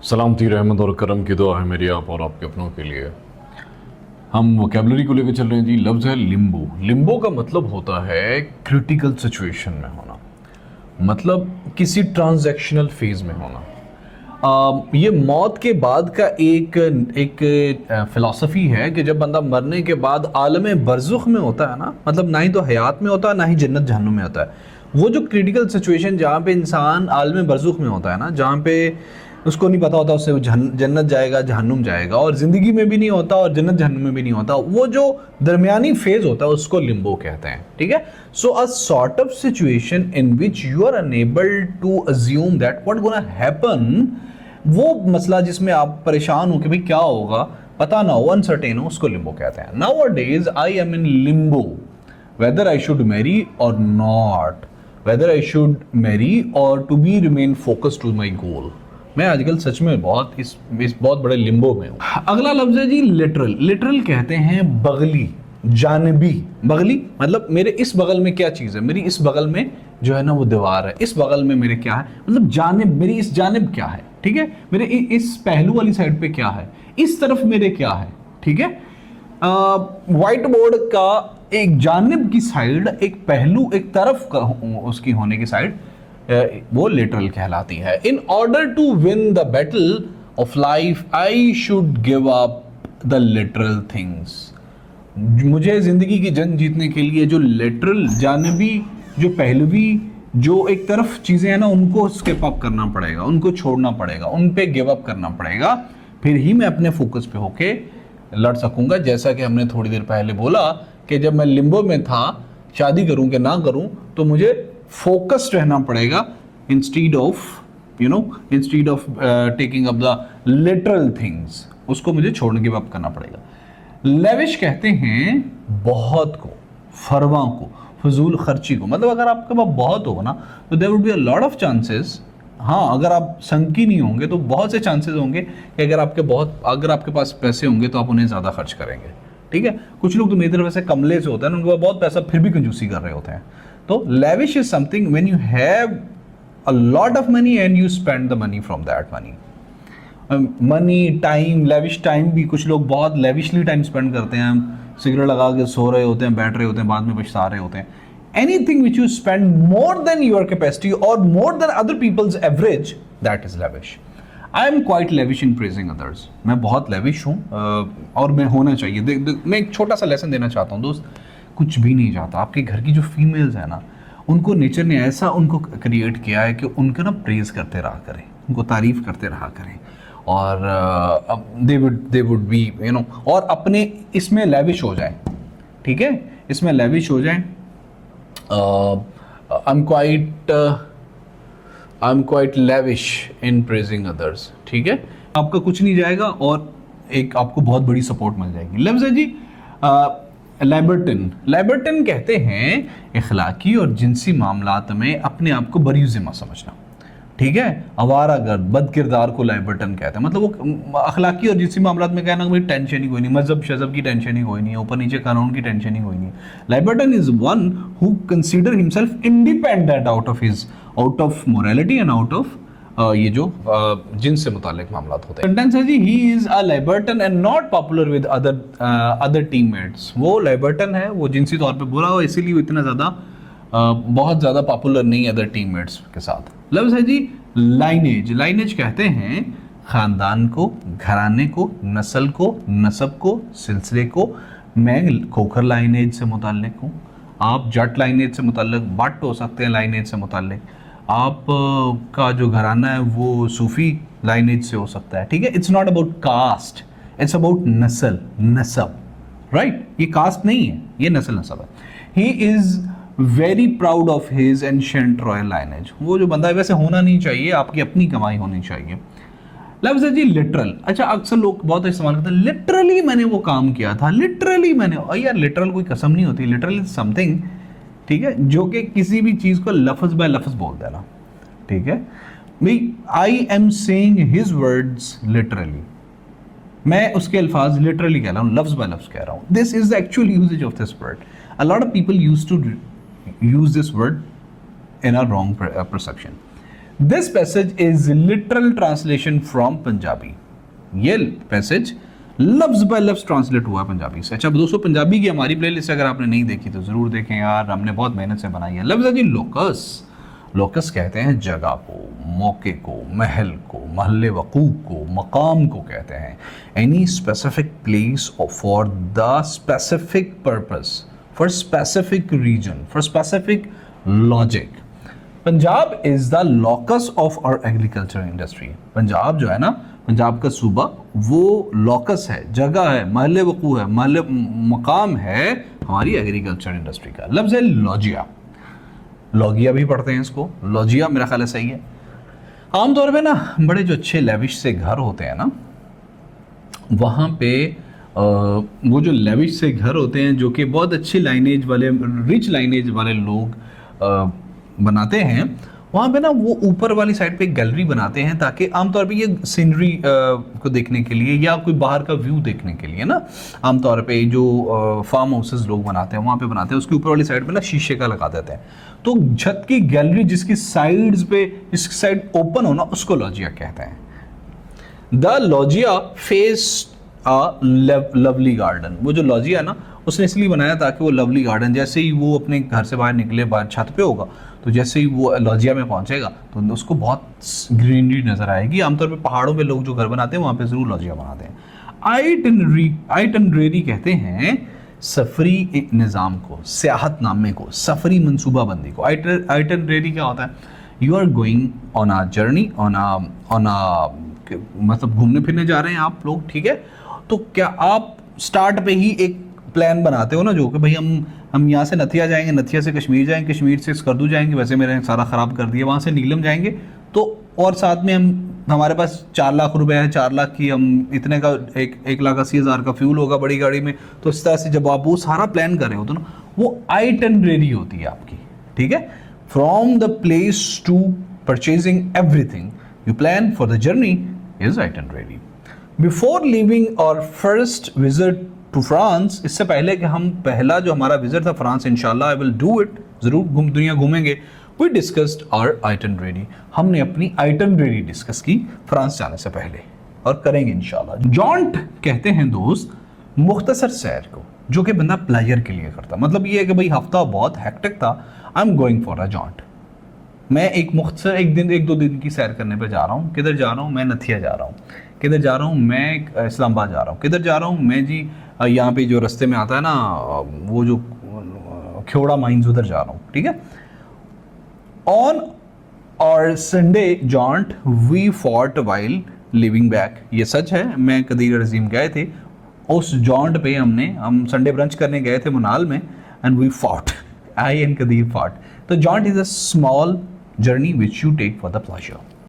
सलामती रहमत और करम की दुआ है मेरी आप और आपके अपनों के लिए। हम वोकेबलरी को लेकर चल रहे हैं जी। लफ्ज़ है लिम्बो। लिम्बो का मतलब होता है क्रिटिकल सिचुएशन में होना, मतलब किसी ट्रांजैक्शनल फेज में होना। ये मौत के बाद का एक एक फ़िलासफ़ी है कि जब बंदा मरने के बाद आलम बरज़ुख में होता है ना, मतलब ना ही तो हयात में होता है ना ही जन्नत जहन्नुम में होता है। वो जो क्रिटिकल सिचुएशन जहाँ पे इंसान आलम बरज़ुख में होता है ना, जहाँ पे उसको नहीं पता होता उससे जन्नत जाएगा जहन्नुम जाएगा, और ज़िंदगी में भी नहीं होता और जन्नत जहन्नुम में भी नहीं होता, वो जो दरमियानी फेज़ होता है उसको लिम्बो कहते हैं। ठीक है। So a sort of situation in which you are unable to assume that what gonna happen, वो मसला जिसमें आप परेशान हो कि भाई क्या होगा, पता ना हो, अनसर्टेन हो, उसको लिम्बो कहते हैं। Now days I am in limbo whether I should marry or not, whether I should marry or to be remain focus to my goal. मैं आजकल सच में इस बहुत बड़े लिम्बो में हूँ। अगला लफ्ज है जी लिटरल। लिटरल कहते हैं बगली, जानबी। बगली मतलब मेरे इस बगल में क्या चीज़ है, मेरी इस बगल में जो है ना वो दीवार है, इस बगल में मेरे क्या है, मतलब जानिब, मेरी इस जानिब क्या है। ठीक है। मेरे इस पहलू वाली साइड पे क्या है, इस तरफ मेरे क्या है। ठीक है। व्हाइट बोर्ड का एक जानिब की साइड, एक पहलू, एक तरफ का उसकी होने की साइड, वो लिटरल कहलाती है। In order to win the battle of life I should give up the literal things. मुझे जिंदगी की जंग जीतने के लिए जो लिटरल, जानबी, जो पहलवी, जो एक तरफ चीजें हैं ना, उनको स्किप अप करना पड़ेगा, उनको छोड़ना पड़ेगा, उन पे गिव अप करना पड़ेगा, फिर ही मैं अपने फोकस पे होके लड़ सकूंगा। जैसा कि हमने थोड़ी देर पहले बोला कि जब मैं लिम्बो में था, शादी करूं कि ना करूं, तो मुझे फोकस्ड रहना पड़ेगा instead of taking up the literal things, उसको मुझे छोड़ने गिव अप करना पड़ेगा। लेविश कहते हैं बहुत को, फरवा को, फजूल खर्ची को। मतलब अगर आपके पास बहुत होगा ना तो there would be a lot of chances. हाँ, अगर आप संकी नहीं होंगे तो बहुत से चांसेस होंगे कि अगर आपके पास पैसे होंगे तो आप उन्हें ज़्यादा खर्च करेंगे। ठीक है। कुछ लोग तो मेरी तरफ ऐसे कमले से होते हैं, उनके पास बहुत पैसा फिर भी कंजूसी कर रहे होते हैं। तो lavish is something when you have a lot of money and you spend the money from that money. Money, time, lavish time भी, कुछ लोग बहुत लेविशली टाइम स्पेंड करते हैं, सिगरेट लगा के सो रहे होते हैं, बैठ रहे होते हैं, बाद में पछता रहे होते हैं। Anything which you spend more than your capacity or more than other peoples average, that is lavish. I am quite lavish in praising others. मैं बहुत लेविश हूँ और मैं होना चाहिए। मैं एक छोटा सा लेसन देना चाहता हूँ दोस्त, कुछ भी नहीं चाहता। आपके घर की जो फीमेल्स है ना, उनको नेचर ने ऐसा उनको क्रिएट किया है कि उनको ना प्रेज करते रहा करें, उनको तारीफ करते रहा करें, और दे वुड बी और अपने इसमें लेविश हो जाए। ठीक है, इसमें लेविश हो जाए। आई am quite lavish in praising others. ठीक है, आपका कुछ नहीं जाएगा और एक आपको बहुत बड़ी सपोर्ट मिल जाएगी। लफ्ज़ है जी लाइबर्टन। लाइबर्टन कहते हैं इखलाकी और जिनसी मामलात में अपने आप को बरी ज़िम्मा समझना। ठीक है। आवारागर्द, बद किरदार को लाइबर्टन कहते हैं। मतलब वो अखलाकी और जिनसी मामलात में कहना कोई टेंशन ही कोई नहीं, मजहब शजब की टेंशन ही कोई नहीं है, ऊपर नीचे कानून की टेंशन ही कोई नहीं है। Libertine is one who consider himself independent out of morality and out of ये जो जिन्स से मुतालिक मामलात होते हैं। सेंटेंस है जी, he is a libertine and not popular with other teammates. वो लाइबर्टन है, वो जिनसी तौर पे बुरा हो, इसीलिए वो इतना ज़्यादा बहुत ज़्यादा पॉपुलर नहीं है अदर टीममेट्स के साथ। लफ्ज़ है जी लाइनेज। लाइनेज कहते हैं ख़ानदान को, घराने को, नस्ल को, नसब को, सिलसिले को। मैं खोखर लाइनेज से मुताल्लिक हूँ, आप जट लाइनेज से मुताल्लिक, बट हो सकते हैं लाइनेज से मुताल्लिक, आप का जो घराना है वो सूफ़ी लाइनेज से हो सकता है। ठीक है। It's not about cast, it's about नस्ल, नसब। राइट, ये कास्ट नहीं है, ये नस्ल नसब है। He is very proud of his ancient royal lineage. वो जो बंदा है वैसे होना नहीं चाहिए, आपकी अपनी कमाई होनी चाहिए। लफ्ज़ है जी लिटरल। अच्छा, अक्सर लोग बहुत इस्तेमाल करते हैं, लिटरली मैंने वो काम किया था, लिटरली मैंने। और यार लिटरल कोई कसम नहीं होती, लिटरल इज समथिंग, ठीक है, जो कि किसी भी चीज़ को लफ्ज़ बाय लफ्ज़ बोल देना। ठीक है भाई, I am saying his words literally, मैं उसके अल्फाज लिटरली कह रहा हूँ, लफ्ज़ बाय लफ्ज़ कह रहा हूँ। This is the actual usages of this word. A lot of people used to use this word in a wrong perception. This passage is literal translation from Punjabi. ये पैसेज लफ्ज बाय लफ्ज ट्रांसलेट हुआ पंजाबी से। अच्छा दोस्तों, पंजाबी की हमारी प्लेलिस्ट अगर आपने नहीं देखी तो जरूर देखें यार, हमने बहुत मेहनत से बनाई है। लफ्ज है जी लोकस। लोकस कहते हैं जगह को, मौके को, महल को, महल वकूफ को, मकाम को कहते हैं। Any specific place for the specific purpose, for specific reason, for specific logic. Punjab is the locus of our agriculture industry. Punjab जो है ना, पंजाब का सूबा वो लॉकस है, जगह है, महल वकूफ है, महल मकाम है हमारी एग्रीकल्चर इंडस्ट्री का। लफ्ज है लॉजिया। लॉगिया भी पढ़ते हैं इसको, लॉजिया मेरा ख्याल है सही है। आमतौर पे ना बड़े जो अच्छे लेविश से घर होते हैं ना, वहाँ पे वो जो लेविश से घर होते हैं जो कि बहुत अच्छी लाइनेज वाले, रिच लाइनेज वाले लोग बनाते हैं, वहाँ पे ना वो ऊपर वाली साइड पे एक गैलरी बनाते हैं ताकि आमतौर पे ये सीनरी को देखने के लिए या कोई बाहर का व्यू देखने के लिए ना, आमतौर पे जो फार्म हाउसेस लोग बनाते हैं वहाँ पे बनाते हैं, उसके ऊपर वाली साइड पे ना शीशे का लगा देते हैं। तो छत की गैलरी जिसकी साइड्स पे, जिसकी साइड ओपन हो ना, उसको लॉजिया कहते हैं। The लॉजिया face a lovely garden. वो जो लॉजिया है ना, उसने इसलिए बनाया ताकि वो लवली गार्डन, जैसे ही वो अपने घर से बाहर निकले, बाहर छत पे होगा, तो जैसे ही वो लॉजिया में पहुंचेगा तो उसको बहुत ग्रीनरी नजर आएगी। आमतौर पे पहाड़ों पे लोग जो घर बनाते हैं वहाँ पे जरूर लॉजिया बनाते हैं। आइटनरेरी कहते हैं सफरी निज़ाम को, सियाहतनामे को, सफरी मनसूबाबंदी को। आइटनरेरी क्या होता है? You are going on a journey, on a मतलब घूमने फिरने जा रहे हैं आप लोग, ठीक है? तो क्या आप स्टार्ट पे ही एक प्लान बनाते हो ना, जो कि भाई हम यहाँ से नथिया जाएंगे, नथिया से कश्मीर जाएंगे, कश्मीर से स्कर्दू जाएंगे, वैसे मेरे सारा ख़राब कर दिया, वहाँ से नीलम जाएंगे, तो और साथ में हमारे पास 4 लाख रुपए है, 4 लाख की हम इतने का 1,80,000 का फ्यूल होगा बड़ी गाड़ी में। तो इस तरह से जब आप वो सारा प्लान कर रहे हो तो ना, वो आइटनरेरी होती है आपकी, ठीक है? From the place to purchasing everything you plan for the journey is itinerary. Before leaving or first visit to France, इससे पहले कि हम पहला जो हमारा विजिट था फ्रांस, इंशाल्लाह आई विल डू इट, जरूर दुनिया घूमेंगे। वी डिस्कस्ड आवर आइटनरेरी, हमने अपनी आइटनरेरी डिस्कस की फ्रांस जाने से पहले, और करेंगे इंशाल्लाह। जॉन्ट कहते हैं दोस्त मुख्तसर सैर को, जो कि बंदा प्लेजर के लिए करता। मतलब ये है कि भाई हफ्ता बहुत हेक्टिक था, I am going for a joint. मैं एक मुख्तसर 1-2 दिन की सैर करने पे जा रहा हूँ। किधर जा रहा हूँ? मैं नथिया जा रहा हूँ। किधर जा रहा हूँ? मैं इस्लामाबाद जा रहा हूँ। किधर जा रहा हूँ? मैं जी यहाँ पे जो रास्ते में आता है ना, वो जो ख्योड़ा माइंस, उधर जा रहा हूँ, ठीक है? ऑन और Sunday jaunt we fought while living back. ये सच है, मैं कदीर अजीम गए थे, उस जॉन्ट पे हम संडे ब्रंच करने गए थे मुनाल में, and we fought, I and Qadeer fought. तो jaunt is a small journey which you take for the pleasure.